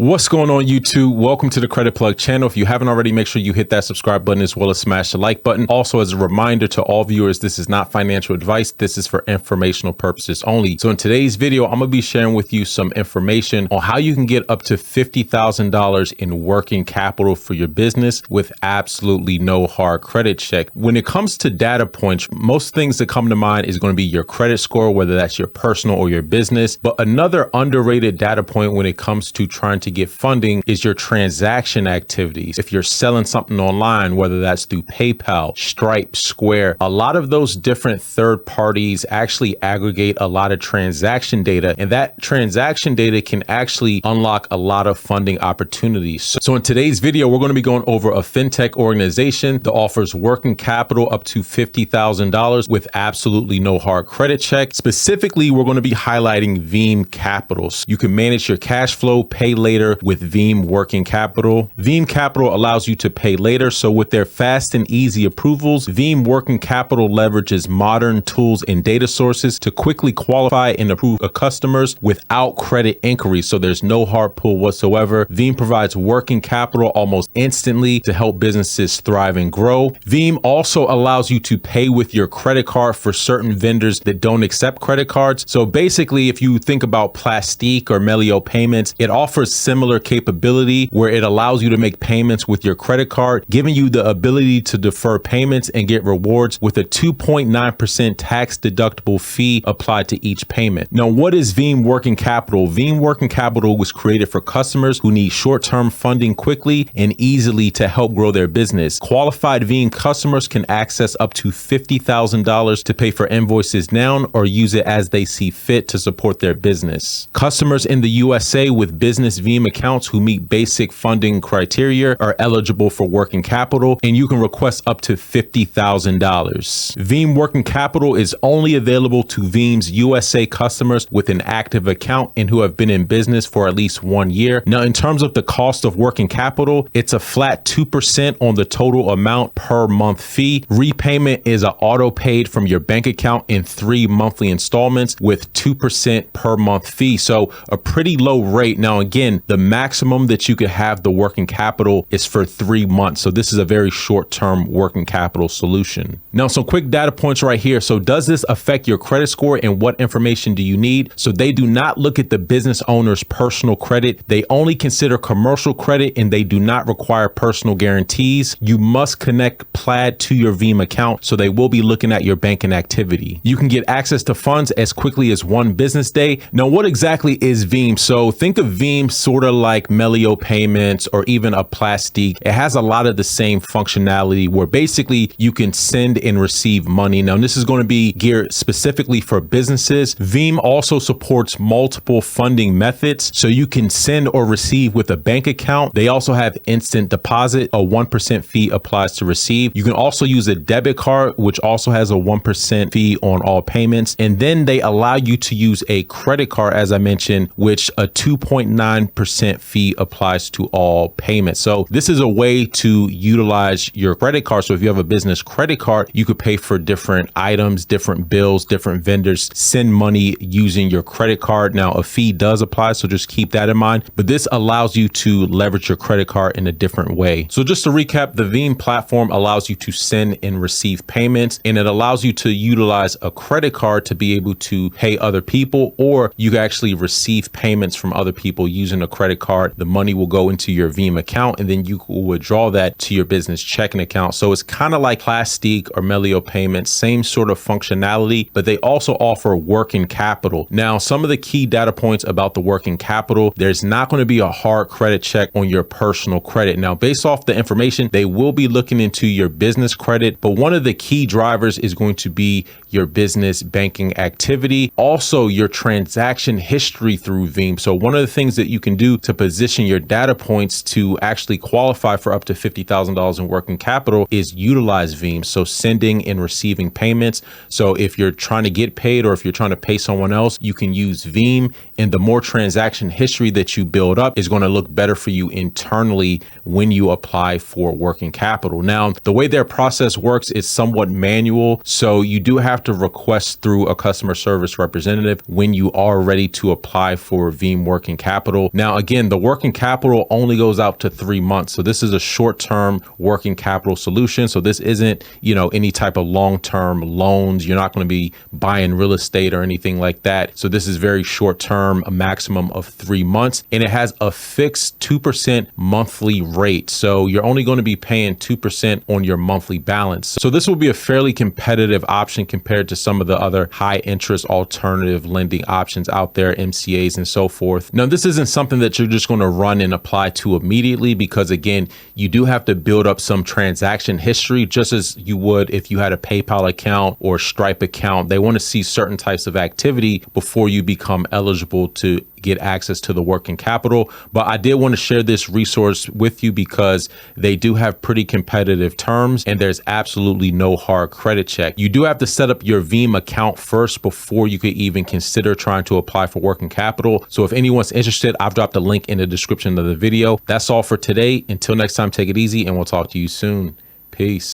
What's going on, YouTube? Welcome to the Credit Plug channel. If you haven't already, make sure you hit that subscribe button as well as smash the like button. Also, as a reminder to all viewers, this is not financial advice. This is for informational purposes only. So in today's video, I'm going to be sharing with you some information on how you can get up to $50,000 in working capital for your business with absolutely no hard credit check. When it comes to data points, most things that come to mind is going to be your credit score, whether that's your personal or your business. But another underrated data point when it comes to trying to get funding is your transaction activities. If you're selling something online, whether that's through PayPal, Stripe, Square, a lot of those different third parties actually aggregate a lot of transaction data, and that transaction data can actually unlock a lot of funding opportunities. So in today's video, we're going to be going over a fintech organization that offers working capital up to $50,000 with absolutely no hard credit check. Specifically, we're going to be highlighting Veeam Capital. You can manage your cash flow, pay later with Veeam Working Capital. Veeam Capital allows you to pay later. So with their fast and easy approvals, Veeam Working Capital leverages modern tools and data sources to quickly qualify and approve customers without credit inquiry. So there's no hard pull whatsoever. Veeam provides working capital almost instantly to help businesses thrive and grow. Veeam also allows you to pay with your credit card for certain vendors that don't accept credit cards. So basically, if you think about Plastique or Melio payments, it offers similar capability where it allows you to make payments with your credit card, giving you the ability to defer payments and get rewards with a 2.9% tax deductible fee applied to each payment. Now, what is Veeam Working Capital? Veeam Working Capital was created for customers who need short-term funding quickly and easily to help grow their business. Qualified Veeam customers can access up to $50,000 to pay for invoices now or use it as they see fit to support their business. Customers in the USA with business Veeam accounts who meet basic funding criteria are eligible for working capital, and you can request up to $50,000. Veeam Working Capital is only available to Veeam's USA customers with an active account and who have been in business for at least 1 year. Now, in terms of the cost of working capital, it's a flat 2% on the total amount per month fee. Repayment is an auto paid from your bank account in 3 monthly installments with 2% per month fee. So a pretty low rate. Now, again, the maximum that you could have the working capital is for 3 months. So this is a very short-term working capital solution. Now, some quick data points right here. So does this affect your credit score and what information do you need? So they do not look at the business owner's personal credit. They only consider commercial credit and they do not require personal guarantees. You must connect Plaid to your Veeam account. So they will be looking at your banking activity. You can get access to funds as quickly as 1 business day. Now, what exactly is Veeam? So think of Veeam sort of like Melio payments or even a Plastique. It has a lot of the same functionality where basically you can send and receive money. Now, this is going to be geared specifically for businesses. Veeam also supports multiple funding methods, so you can send or receive with a bank account. They also have instant deposit. A 1% fee applies to receive. You can also use a debit card, which also has a 1% fee on all payments. And then they allow you to use a credit card, as I mentioned, which a 2.9% fee applies to all payments. So this is a way to utilize your credit card. So if you have a business credit card, you could pay for different items, different bills, different vendors, send money using your credit card. Now, a fee does apply, so just keep that in mind. But this allows you to leverage your credit card in a different way. So just to recap, the Veeam platform allows you to send and receive payments, and it allows you to utilize a credit card to be able to pay other people, or you can actually receive payments from other people using a credit card. The money will go into your Veeam account, and then you will withdraw that to your business checking account. So it's kind of like Plastique or Melio payments, same sort of functionality, but they also offer working capital. Now, some of the key data points about the working capital, there's not going to be a hard credit check on your personal credit. Now, based off the information, they will be looking into your business credit, but one of the key drivers is going to be your business banking activity, also your transaction history through Veeam. So one of the things that you can do to position your data points to actually qualify for up to $50,000 in working capital is utilize Veeam. So sending and receiving payments. So if you're trying to get paid or if you're trying to pay someone else, you can use Veeam, and the more transaction history that you build up is going to look better for you internally when you apply for working capital. Now, the way their process works is somewhat manual. So you do have to request through a customer service representative when you are ready to apply for Veeam Working Capital. Now, Now, again, the working capital only goes out to 3 months. So this is a short-term working capital solution. So this isn't, any type of long-term loans. You're not going to be buying real estate or anything like that. So this is very short-term, a maximum of 3 months, and it has a fixed 2% monthly rate. So you're only going to be paying 2% on your monthly balance. So this will be a fairly competitive option compared to some of the other high interest alternative lending options out there, MCAs and so forth. Now, this isn't something that you're just going to run and apply to immediately, because again, you do have to build up some transaction history, just as you would if you had a PayPal account or Stripe account. They want to see certain types of activity before you become eligible to get access to the working capital. But I did want to share this resource with you because they do have pretty competitive terms and there's absolutely no hard credit check. You do have to set up your Veeam account first before you could even consider trying to apply for working capital. So if anyone's interested, I've dropped a link in the description of the video. That's all for today. Until next time, take it easy and we'll talk to you soon. Peace.